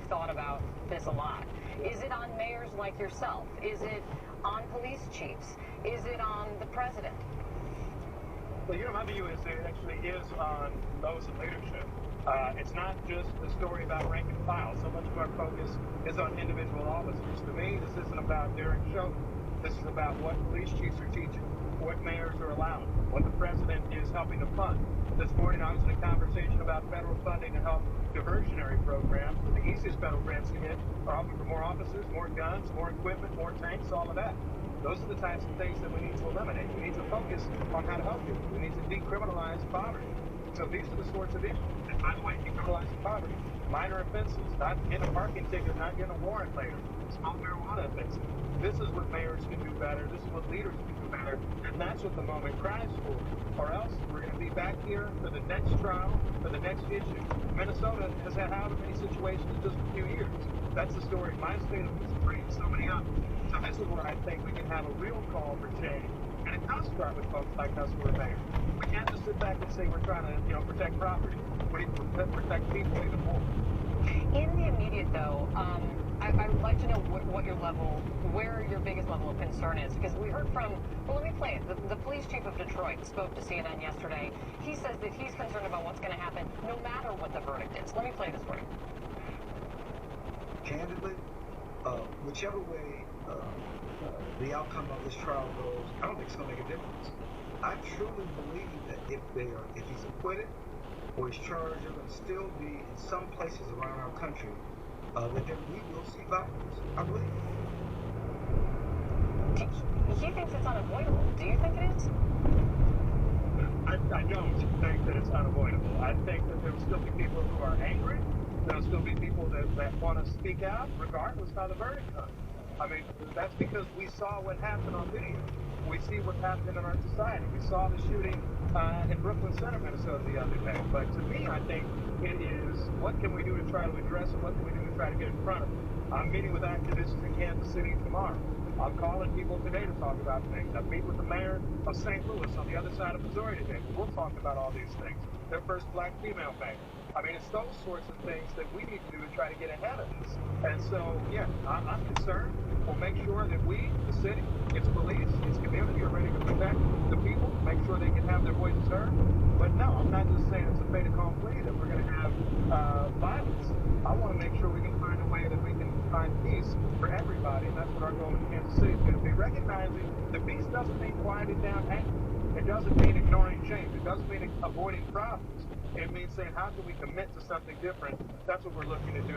thought about this a lot. Is it on mayors like yourself? Is it on police chiefs? Is it on the president? Well, my view is it actually is on those in leadership. It's not just a story about rank and file. So much of our focus is on individual officers. To me, this isn't about Derek Chauvin. This is about what police chiefs are teaching, what mayors are allowing, what the president is helping to fund. This morning, I was in a conversation about federal funding to help diversionary programs. The easiest federal grants to get are offering for more officers, more guns, more equipment, more tanks, all of that. Those are the types of things that we need to eliminate. We need to focus on how to help people. We need to decriminalize poverty. So these are the sorts of issues. And by the way, decriminalizing poverty, minor offenses, not getting a parking ticket, not getting a warrant later, small marijuana offenses. This is what mayors can do better. This is what leaders can do better. And that's what the moment cries for. Or else we're going to be back here for the next trial, for the next issue. Minnesota has had however many situations in just a few years. That's the story in my state of Missouri and so many others. So this is where I think we can have a real call for change. And it does start with folks like us who are mayors. We can't just sit back and say we're trying to, protect property. We need to protect people even more. In the immediate, though, I would like to know where your biggest level of concern is, because we heard from, well, let me play it. The police chief of Detroit spoke to CNN yesterday. He says that he's concerned about what's going to happen no matter what the verdict is. Let me play this for you. Candidly, whichever way the outcome of this trial goes, I don't think it's going to make a difference. I truly believe that if he's acquitted or he's charged, there will still be in some places around our country that we will see violence. I believe. He thinks it's unavoidable. Do you think it is? I don't think that it's unavoidable. I think that there will still be people who are angry. There'll still be people that want to speak out regardless of how the verdict comes. I mean, that's because we saw what happened on video. We see what's happening in our society. We saw the shooting in Brooklyn Center, Minnesota the other day. But to me, I think it is what can we do to try to address it? What can we do to try to get in front of it? I'm meeting with activists in Kansas City tomorrow. I'm calling people today to talk about things. I meet with the mayor of St. Louis on the other side of Missouri today. We'll talk about all these things. Their first black female mayor. I mean, it's those sorts of things that we need to do to try to get ahead of this. And so, yeah, I'm concerned. We'll make sure that we, the city, its police, its community are ready to protect the people, make sure they can have their voices heard. But no, I'm not just saying it's a fait accompli that we're going to have violence. I want to make sure we can find a way that we can find peace for everybody, and that's what our goal in Kansas City is going to be. Recognizing that peace doesn't mean quieting down anger. It doesn't mean ignoring change. It doesn't mean avoiding problems. It means saying, how can we commit to something different? That's what we're looking to do.